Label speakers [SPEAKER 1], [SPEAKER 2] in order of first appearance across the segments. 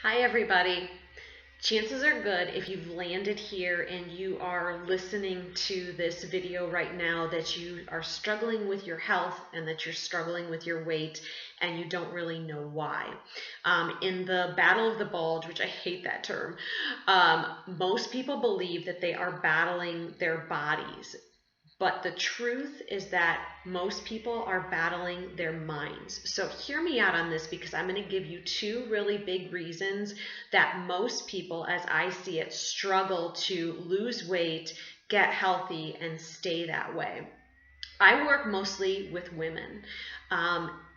[SPEAKER 1] Hi, everybody. Chances are good if you've landed here and you are listening to this video right now that you are struggling with your health and that you're struggling with your weight and you don't really know why. In the battle of the bulge, which I hate that term, most people believe that they are battling their bodies. But the truth is that most people are battling their minds. So hear me out on this because I'm going to give you two really big reasons that most people, as I see it, struggle to lose weight, get healthy, and stay that way. I work mostly with women.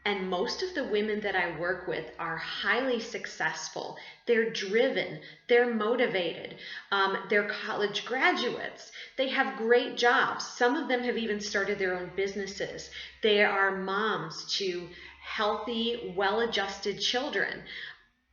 [SPEAKER 1] And most of the women that I work with are highly successful. They're driven, they're motivated, they're college graduates, they have great jobs. Some of them have even started their own businesses. They are moms to healthy, well adjusted children.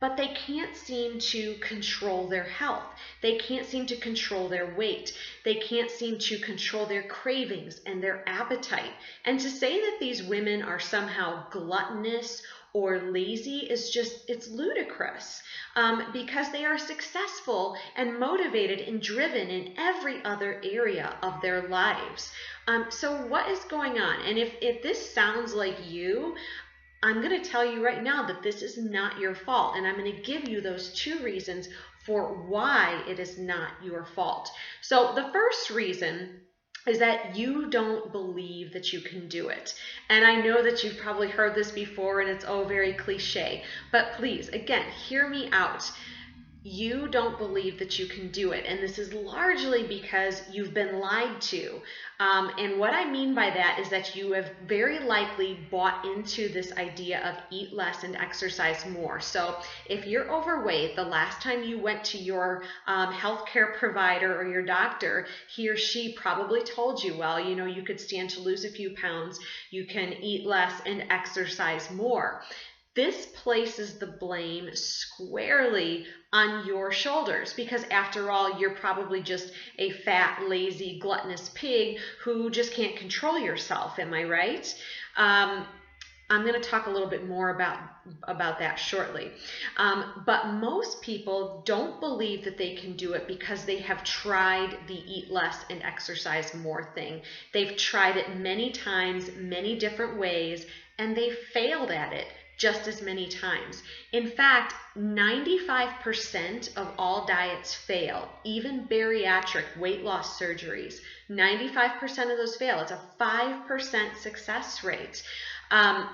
[SPEAKER 1] But they can't seem to control their health. They can't seem to control their weight. They can't seem to control their cravings and their appetite. And to say that these women are somehow gluttonous or lazy is it's ludicrous because they are successful and motivated and driven in every other area of their lives. So what is going on? And if this sounds like you, I'm going to tell you right now that this is not your fault, and I'm going to give you those two reasons for why it is not your fault. So the first reason is that you don't believe that you can do it. And I know that you've probably heard this before and it's very cliche, but please, again, hear me out. You don't believe that you can do it. And this is largely because you've been lied to. And what I mean by that is that you have very likely bought into this idea of eat less and exercise more. So if you're overweight, the last time you went to your healthcare provider or your doctor, he or she probably told you, well, you could stand to lose a few pounds, you can eat less and exercise more. This places the blame squarely on your shoulders because after all, you're probably just a fat, lazy, gluttonous pig who just can't control yourself. Am I right? I'm going to talk a little bit more about that shortly. But most people don't believe that they can do it because they have tried the eat less and exercise more thing. They've tried it many times, many different ways, and they failed at it just as many times. In fact, 95% of all diets fail, even bariatric weight loss surgeries. 95% of those fail. It's a 5% success rate.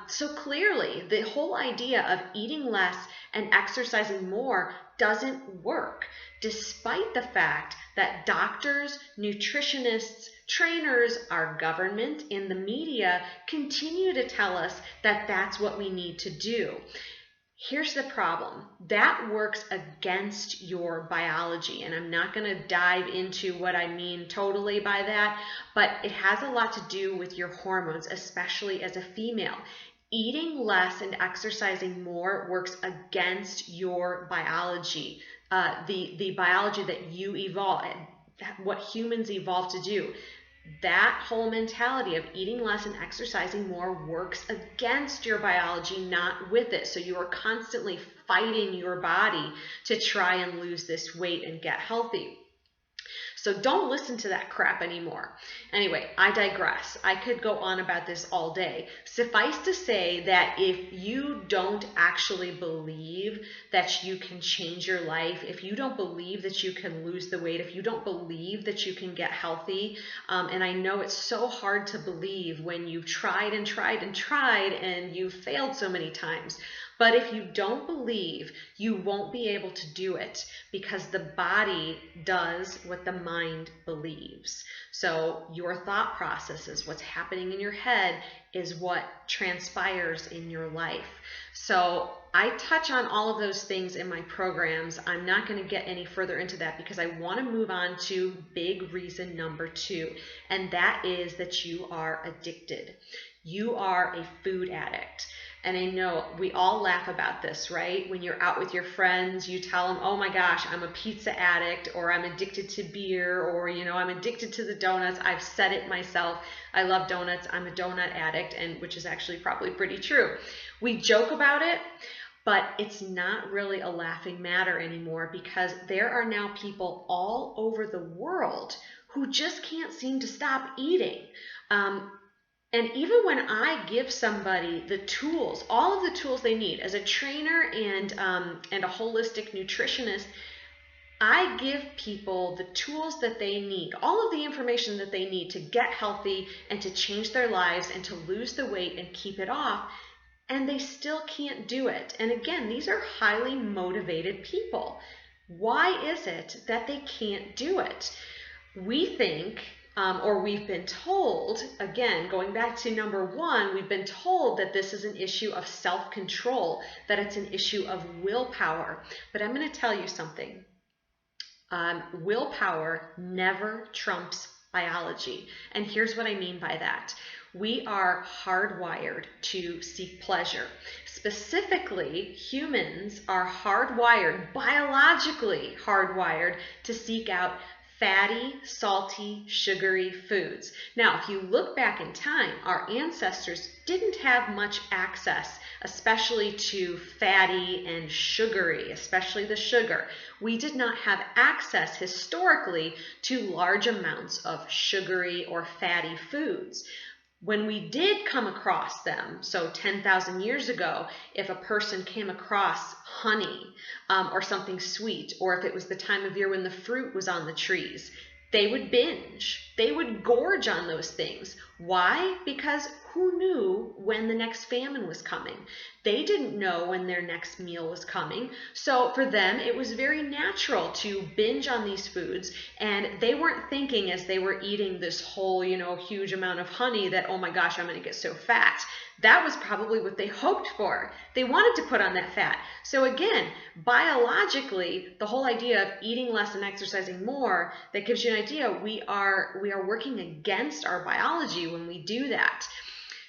[SPEAKER 1] So clearly, the whole idea of eating less and exercising more doesn't work, despite the fact that doctors, nutritionists, trainers, our government, and the media continue to tell us that that's what we need to do. Here's the problem. That works against your biology, and I'm not going to dive into what I mean totally by that, but it has a lot to do with your hormones, especially as a female. Eating less and exercising more works against your biology, the biology that you evolved, what humans evolved to do. That whole mentality of eating less and exercising more works against your biology, not with it. So you are constantly fighting your body to try and lose this weight and get healthy. So don't listen to that crap anymore. Anyway, I digress. I could go on about this all day. Suffice to say that if you don't actually believe that you can change your life, if you don't believe that you can lose the weight, if you don't believe that you can get healthy, and I know it's so hard to believe when you've tried and tried and tried and you've failed so many times. But if you don't believe, you won't be able to do it because the body does what the mind believes. So your thought processes, what's happening in your head, is what transpires in your life. So I touch on all of those things in my programs. I'm not going to get any further into that because I want to move on to big reason number 2, and that is that you are addicted. You are a food addict. And I know we all laugh about this, right? When you're out with your friends, you tell them, oh my gosh, I'm a pizza addict, or I'm addicted to beer, or, I'm addicted to the donuts. I've said it myself. I love donuts. I'm a donut addict, and which is actually probably pretty true. We joke about it, But it's not really a laughing matter anymore, because there are now people all over the world who just can't seem to stop eating. And even when I give somebody the tools, all of the tools they need as a trainer and a holistic nutritionist, I give people the tools that they need, all of the information that they need to get healthy and to change their lives and to lose the weight and keep it off, and they still can't do it. And again, these are highly motivated people. Why is it that they can't do it? We think, or we've been told, again, going back to number one, we've been told that this is an issue of self-control, that it's an issue of willpower. But I'm going to tell you something. Willpower never trumps biology. And here's what I mean by that. We are hardwired to seek pleasure. Specifically, humans are hardwired, biologically hardwired, to seek out fatty, salty, sugary foods. Now, if you look back in time, our ancestors didn't have much access, especially to fatty and sugary, especially the sugar. We did not have access historically to large amounts of sugary or fatty foods. When we did come across them, so 10,000 years ago, if a person came across honey or something sweet, or if it was the time of year when the fruit was on the trees, they would binge. They would gorge on those things. Why? Because who knew when the next famine was coming? They didn't know when their next meal was coming. So for them, it was very natural to binge on these foods. And they weren't thinking as they were eating this whole, huge amount of honey that, oh my gosh, I'm going to get so fat. That was probably what they hoped for. They wanted to put on that fat. So again, biologically, the whole idea of eating less and exercising more, that gives you an idea. We are working against our biology when we do that.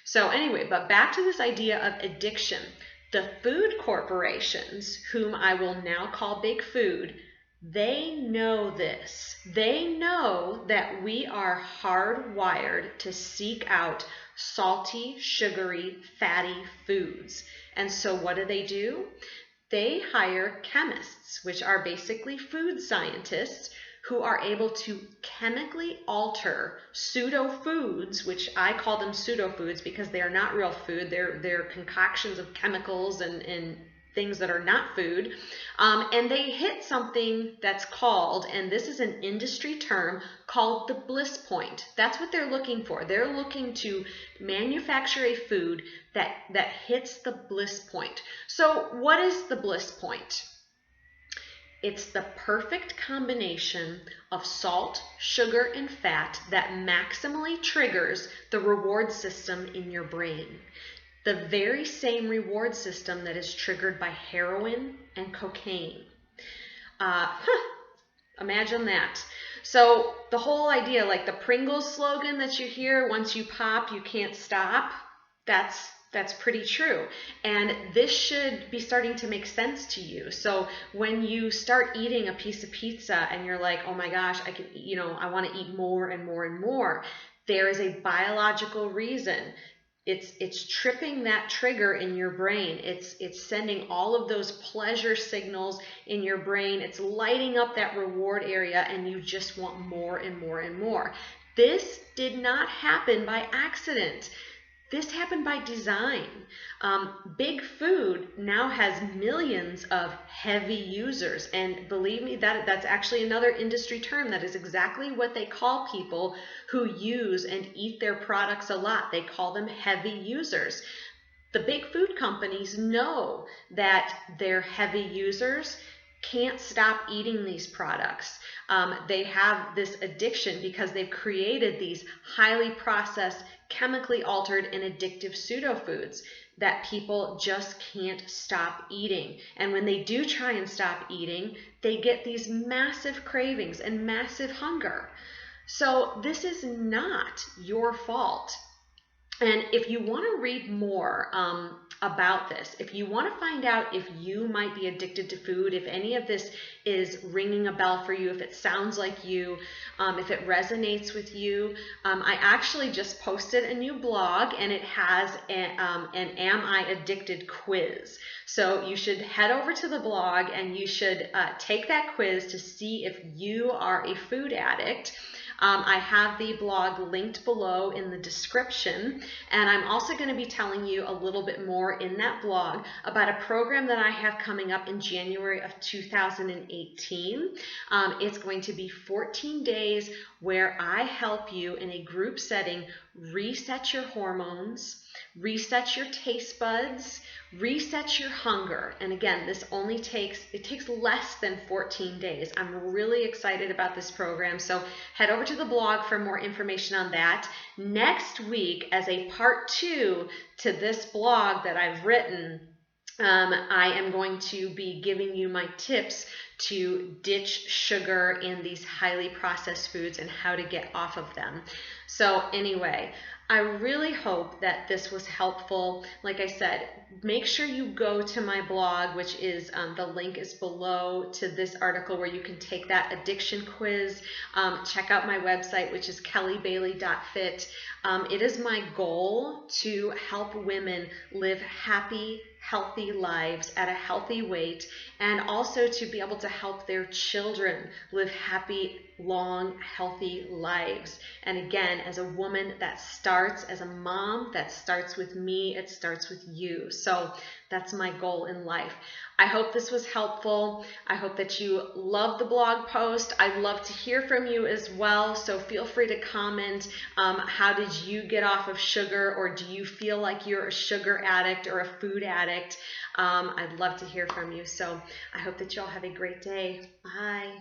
[SPEAKER 1] So anyway, but back to this idea of addiction. The food corporations, whom I will now call Big Food, they know this. They know that we are hardwired to seek out salty, sugary, fatty foods. And so what do? They hire chemists, which are basically food scientists, who are able to chemically alter pseudo foods, which I call them pseudo foods because they are not real food. They're concoctions of chemicals and things that are not food. And they hit something that's called, and this is an industry term, called the Bliss Point. That's what they're looking for. They're looking to manufacture a food that hits the Bliss Point. So what is the Bliss Point? It's the perfect combination of salt, sugar, and fat that maximally triggers the reward system in your brain. The very same reward system that is triggered by heroin and cocaine. Imagine that. So the whole idea, like the Pringles slogan that you hear, once you pop, you can't stop, that's pretty true. And this should be starting to make sense to you. So when you start eating a piece of pizza and you're like, oh my gosh, I want to eat more and more and more, there is a biological reason. It's tripping that trigger in your brain. It's sending all of those pleasure signals in your brain. It's lighting up that reward area, and you just want more and more and more. This did not happen by accident. This happened by design. Big Food now has millions of heavy users, and believe me, that's actually another industry term. That is exactly what they call people who use and eat their products a lot. They call them heavy users. The big food companies know that their heavy users can't stop eating these products. They have this addiction because they've created these highly processed, chemically altered, and addictive pseudo foods that people just can't stop eating. And when they do try and stop eating, they get these massive cravings and massive hunger. So this is not your fault. And if you want to read more, about this. If you want to find out if you might be addicted to food, if any of this is ringing a bell for you, if it sounds like you, if it resonates with you, I actually just posted a new blog, and it has an Am I Addicted quiz. So you should head over to the blog, and you should take that quiz to see if you are a food addict. I have the blog linked below in the description, and I'm also going to be telling you a little bit more in that blog about a program that I have coming up in January of 2018. It's going to be 14 days where I help you in a group setting reset your hormones, reset your taste buds, reset your hunger. And again, this only takes less than 14 days. I'm really excited about this program. So head over to the blog for more information on that. Next week, as a part 2 to this blog that I've written, I am going to be giving you my tips to ditch sugar in these highly processed foods and how to get off of them. So anyway, I really hope that this was helpful. Like I said, make sure you go to my blog, which is the link is below to this article, where you can take that addiction quiz. Check out my website, which is kellybailey.fit. It is my goal to help women live happy, healthy lives at a healthy weight, and also to be able to help their children live happy, long, healthy lives. And again, as a woman, that starts as a mom, that starts with me, it starts with you. So that's my goal in life. I hope this was helpful. I hope that you love the blog post. I'd love to hear from you as well. So feel free to comment. How did you get off of sugar, or do you feel like you're a sugar addict or a food addict? I'd love to hear from you. So I hope that you all have a great day. Bye.